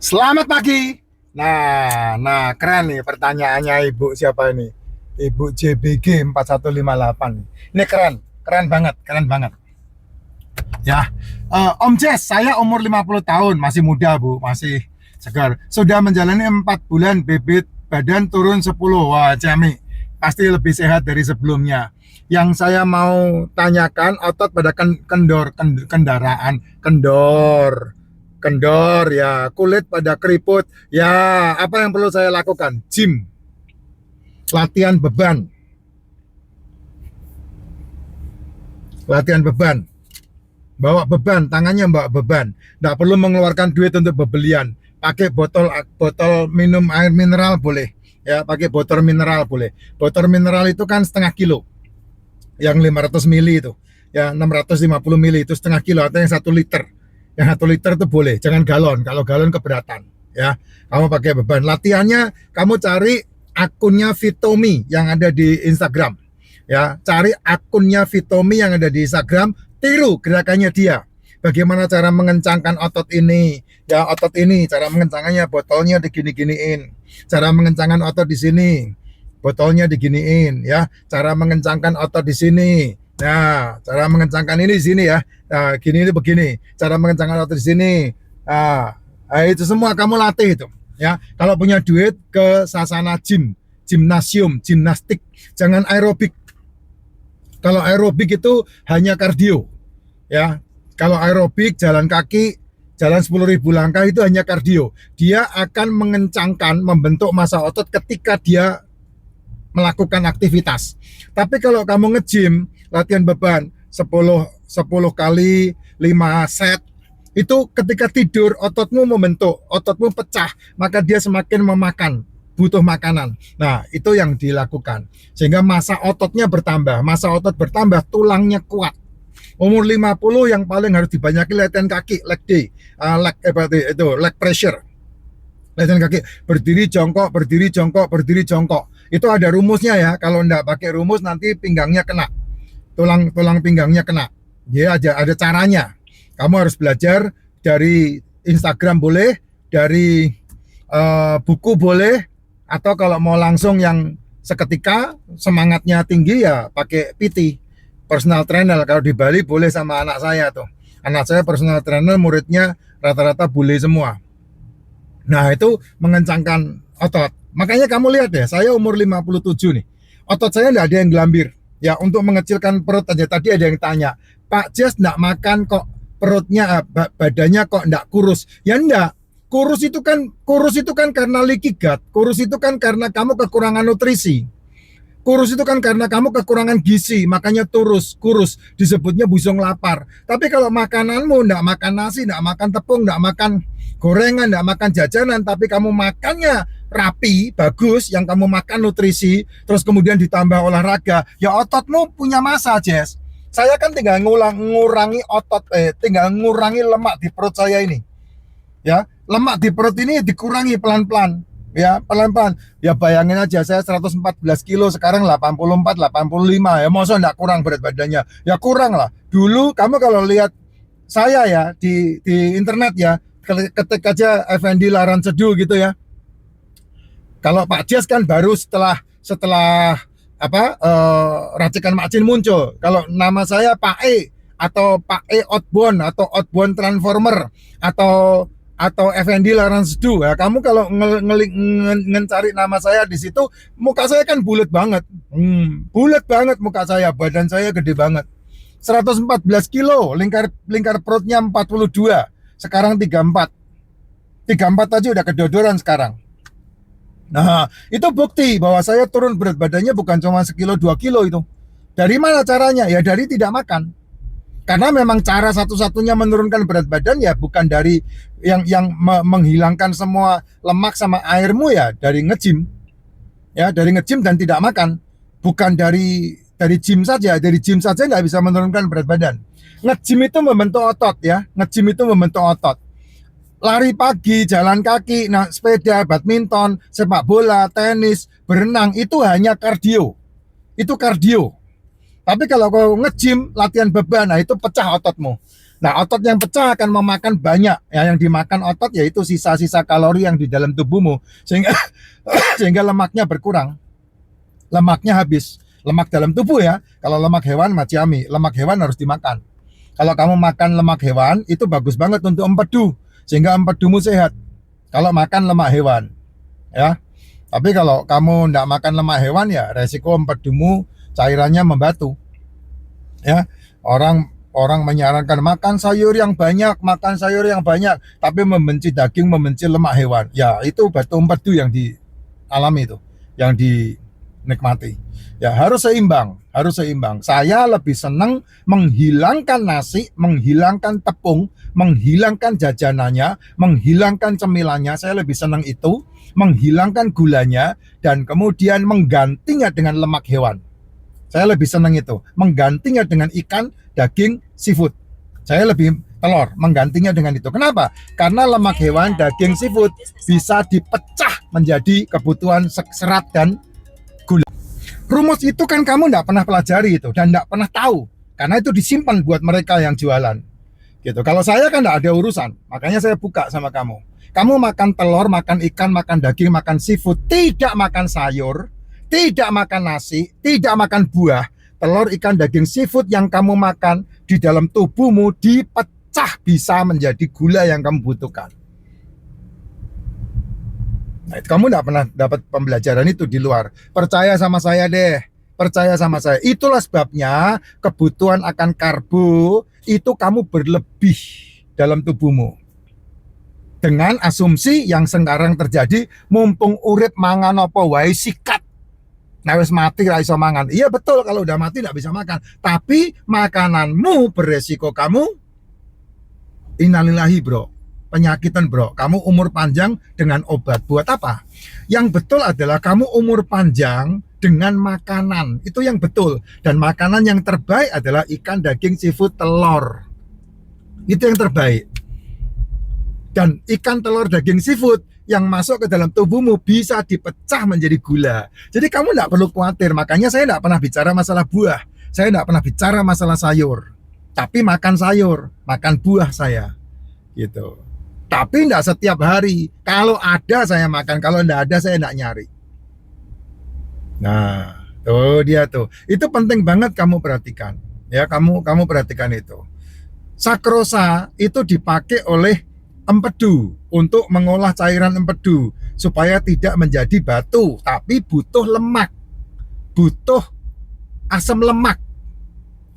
Selamat pagi. Nah, keren nih pertanyaannya Ibu siapa ini? Ibu JBG 4158. Ini keren, keren banget, keren banget. Ya, Om Jess, saya umur 50 tahun, masih muda Bu, masih segar. Sudah menjalani 4 bulan, bibit badan turun 10. Wah, Jami, pasti lebih sehat dari sebelumnya. Yang saya mau tanyakan otot pada kendaraan, kendor ya, kulit pada keriput ya, apa yang perlu saya lakukan? Gym, latihan beban, bawa beban, tangannya bawa beban, nggak perlu mengeluarkan duit untuk bebelian, pakai botol botol minum air mineral boleh ya, pakai botol mineral boleh. Botol mineral itu kan setengah kilo, yang 500 mili itu ya, 650 mili itu setengah kilo, atau yang 1 liter. Yang 1 liter itu boleh, jangan galon. Kalau galon keberatan ya. Kamu pakai beban. Latihannya kamu cari akunnya Vitomi yang ada di Instagram ya. Cari akunnya Vitomi yang ada di Instagram, tiru gerakannya dia. Bagaimana cara mengencangkan otot ini ya, otot ini cara mengencangkannya, botolnya digini-giniin. Cara mengencangkan otot di sini, botolnya diginiin ya. Cara mengencangkan otot di sini. Nah, cara mengencangkan ini di sini ya. Nah, gini ini begini. Cara mengencangkan otot di sini. Itu semua kamu latih itu. Ya, kalau punya duit ke sasana gym, gimnasium, gimnastik. Jangan aerobik. Kalau aerobik itu hanya kardio. Ya, kalau aerobik jalan kaki, jalan 10.000 langkah itu hanya kardio. Dia akan mengencangkan, membentuk massa otot ketika dia melakukan aktivitas. Tapi kalau kamu nge-gym, latihan beban 10 kali 5 set, itu ketika tidur ototmu membentuk, ototmu pecah, maka dia semakin memakan, butuh makanan. Nah, itu yang dilakukan. Sehingga massa ototnya bertambah, massa otot bertambah, tulangnya kuat. Umur 50 yang paling harus dibanyakin latihan kaki, leg day, leg pressure. Latihan kaki, berdiri jongkok, berdiri jongkok, berdiri jongkok. Itu ada rumusnya ya. Kalau enggak pakai rumus nanti pinggangnya kena. Tulang pinggangnya kena. Ya, ada caranya. Kamu harus belajar dari Instagram boleh, dari buku boleh, atau kalau mau langsung yang seketika semangatnya tinggi ya pakai PT, personal trainer. Kalau di Bali boleh sama anak saya tuh. Anak saya personal trainer, muridnya rata-rata bule semua. Nah, itu mengencangkan otot. Makanya kamu lihat ya, saya umur 57 nih. Otot saya nggak ada yang gelambir. Ya, untuk mengecilkan perut aja. Tadi ada yang tanya, Pak Jas nggak makan kok perutnya, badannya kok nggak kurus? Ya enggak. Kurus itu kan karena leaky gut. Kurus itu kan karena kamu kekurangan nutrisi. Kurus itu kan karena kamu kekurangan gizi, makanya kurus, disebutnya busung lapar. Tapi kalau makananmu nggak makan nasi, nggak makan tepung, nggak makan gorengan, nggak makan jajanan, tapi kamu makannya rapi, bagus, yang kamu makan nutrisi, terus kemudian ditambah olahraga, ya ototmu punya massa, Jess. Saya kan tinggal ngurangi tinggal ngurangi lemak di perut saya ini. Ya, lemak di perut ini dikurangi pelan-pelan. Ya, pelan-pelan. Ya bayangin aja, saya 114 kilo, sekarang 84, 85. Ya, masa enggak kurang berat badannya? Ya kurang lah. Dulu kamu kalau lihat saya ya di internet ya, ketik aja Effendi Laran Seduh gitu ya. Kalau Pak Jas kan baru setelah Racikan Macin muncul. Kalau nama saya Pak E atau Pak E Outbound atau Outbound Transformer atau Effendi Laran Seduh. Ya, kamu kalau ngecari nama saya di situ, muka saya kan bulat banget. Bulat banget muka saya, badan saya gede banget. 114 kilo, lingkar perutnya 42. Sekarang 34. 34 aja udah kedodoran sekarang. Nah, itu bukti bahwa saya turun berat badannya bukan cuma sekilo 2 kilo itu. Dari mana caranya? Ya dari tidak makan. Karena memang cara satu-satunya menurunkan berat badan ya bukan dari yang menghilangkan semua lemak sama airmu, ya dari nge-gym. Ya, dari nge-gym dan tidak makan. Bukan dari gym saja. Dari gym saja nggak bisa menurunkan berat badan. Nge-gym itu membentuk otot ya. Nge-gym itu membentuk otot. Lari pagi, jalan kaki, sepeda, badminton, sepak bola, tenis, berenang, itu hanya kardio. Itu kardio. Tapi kalau kau nge-gym, latihan beban, nah itu pecah ototmu. Nah, otot yang pecah akan memakan banyak. Ya, yang dimakan otot yaitu sisa-sisa kalori yang di dalam tubuhmu, sehingga sehingga lemaknya berkurang, lemaknya habis. Lemak dalam tubuh ya. Kalau lemak hewan maciami, lemak hewan harus dimakan. Kalau kamu makan lemak hewan itu bagus banget untuk empedu, sehingga empedumu sehat. Kalau makan lemak hewan, ya. Tapi kalau kamu tidak makan lemak hewan ya resiko empedumu cairannya membatu. Ya, orang menyarankan makan sayur yang banyak, makan sayur yang banyak, tapi membenci daging, membenci lemak hewan. Ya, itu batu empedu yang dialami itu, yang dinikmati. Ya, harus seimbang, harus seimbang. Saya lebih senang menghilangkan nasi, menghilangkan tepung, menghilangkan jajanannya, menghilangkan cemilannya. Saya lebih senang itu, menghilangkan gulanya, dan kemudian menggantinya dengan lemak hewan. Saya lebih senang itu, menggantinya dengan ikan, daging, seafood. Saya lebih telur, menggantinya dengan itu. Kenapa? Karena lemak hewan, daging, seafood bisa dipecah menjadi kebutuhan serat dan gula. Rumus itu kan kamu tidak pernah pelajari itu dan tidak pernah tahu, karena itu disimpan buat mereka yang jualan. Gitu. Kalau saya kan tidak ada urusan, makanya saya buka sama kamu. Kamu makan telur, makan ikan, makan daging, makan seafood, tidak makan sayur, tidak makan nasi, tidak makan buah. Telur, ikan, daging, seafood yang kamu makan di dalam tubuhmu dipecah bisa menjadi gula yang kamu butuhkan. Nah, kamu tidak pernah dapat pembelajaran itu di luar. Percaya sama saya deh. Percaya sama saya. Itulah sebabnya kebutuhan akan karbo itu kamu berlebih dalam tubuhmu. Dengan asumsi yang sekarang terjadi, mumpung urip mangan apa wae sikat. Nah, wis mati ra iso mangan. Iya betul, kalau udah mati tidak bisa makan. Tapi makananmu beresiko kamu innalillahi bro, penyakitan bro. Kamu umur panjang dengan obat. Buat apa? Yang betul adalah kamu umur panjang dengan makanan. Itu yang betul. Dan makanan yang terbaik adalah ikan, daging, seafood, telur. Itu yang terbaik. Dan ikan, telur, daging, seafood yang masuk ke dalam tubuhmu bisa dipecah menjadi gula. Jadi kamu tidak perlu khawatir. Makanya saya tidak pernah bicara masalah buah. Saya tidak pernah bicara masalah sayur. Tapi makan sayur, makan buah saya. Gitu. Tapi tidak setiap hari. Kalau ada saya makan, kalau tidak ada saya tidak nyari. Nah, tuh dia tuh. Itu penting banget kamu perhatikan. Ya, kamu perhatikan itu. Sakrosa itu dipakai oleh empedu untuk mengolah cairan empedu supaya tidak menjadi batu, tapi butuh lemak, butuh asam lemak.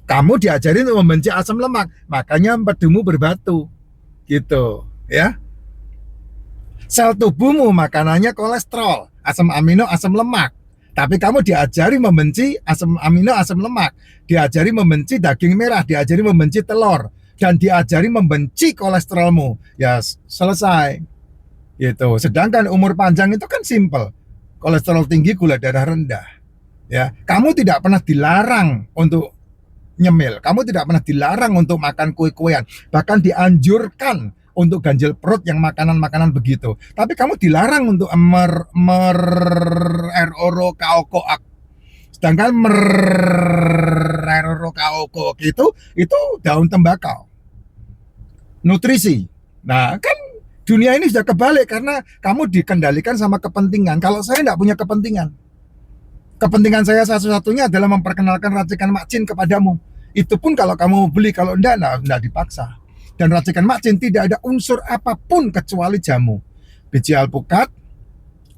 Kamu diajarin untuk membenci asam lemak, makanya empedumu berbatu, gitu, ya. Sel tubuhmu makanannya kolesterol, asam amino, asam lemak. Tapi kamu diajari membenci asam amino, asam lemak, diajari membenci daging merah, diajari membenci telur, dan diajari membenci kolesterolmu. Ya selesai. Gitu. Sedangkan umur panjang itu kan simple. Kolesterol tinggi, gula darah rendah. Ya, kamu tidak pernah dilarang untuk nyemil. Kamu tidak pernah dilarang untuk makan kue-kuean. Bahkan dianjurkan untuk ganjil perut yang makanan-makanan begitu. Tapi kamu dilarang untuk eroro kaokoak. Sedangkan eroro kaokoak itu daun tembakau. Nutrisi. Nah, kan dunia ini sudah kebalik karena kamu dikendalikan sama kepentingan. Kalau saya tidak punya kepentingan. Kepentingan saya satu-satunya adalah memperkenalkan racikan Mak Cin kepadamu. Itu pun kalau kamu beli, kalau enggak dipaksa. Dan racikan Mak Cin tidak ada unsur apapun kecuali jamu. Biji alpukat,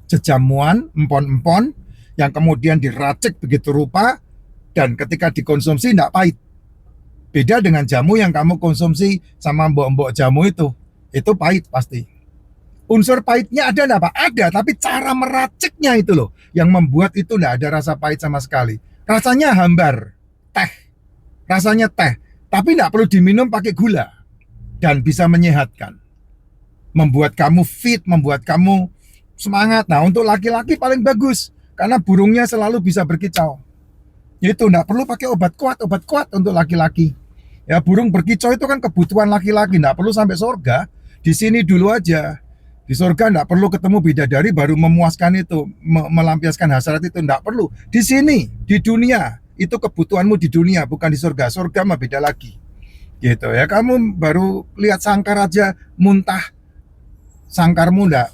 jejamuan, empon-empon, yang kemudian diracik begitu rupa, dan ketika dikonsumsi tidak pahit. Beda dengan jamu yang kamu konsumsi sama mbok-mbok jamu itu pahit pasti. Unsur pahitnya ada enggak, Pak? Ada, tapi cara meraciknya itu loh yang membuat itu enggak ada rasa pahit sama sekali. Rasanya hambar, teh. Rasanya teh, tapi enggak perlu diminum pakai gula dan bisa menyehatkan. Membuat kamu fit, membuat kamu semangat. Nah, untuk laki-laki paling bagus karena burungnya selalu bisa berkicau. Itu enggak perlu pakai obat kuat untuk laki-laki. Ya, burung berkicau itu kan kebutuhan laki-laki, enggak perlu sampai surga. Di sini dulu aja. Di surga enggak perlu ketemu bidadari baru memuaskan itu, melampiaskan hasrat itu, enggak perlu. Di sini, di dunia, itu kebutuhanmu di dunia, bukan di surga. Surga mah beda lagi. gitu ya. Kamu baru lihat sangkar aja muntah, sangkarmu enggak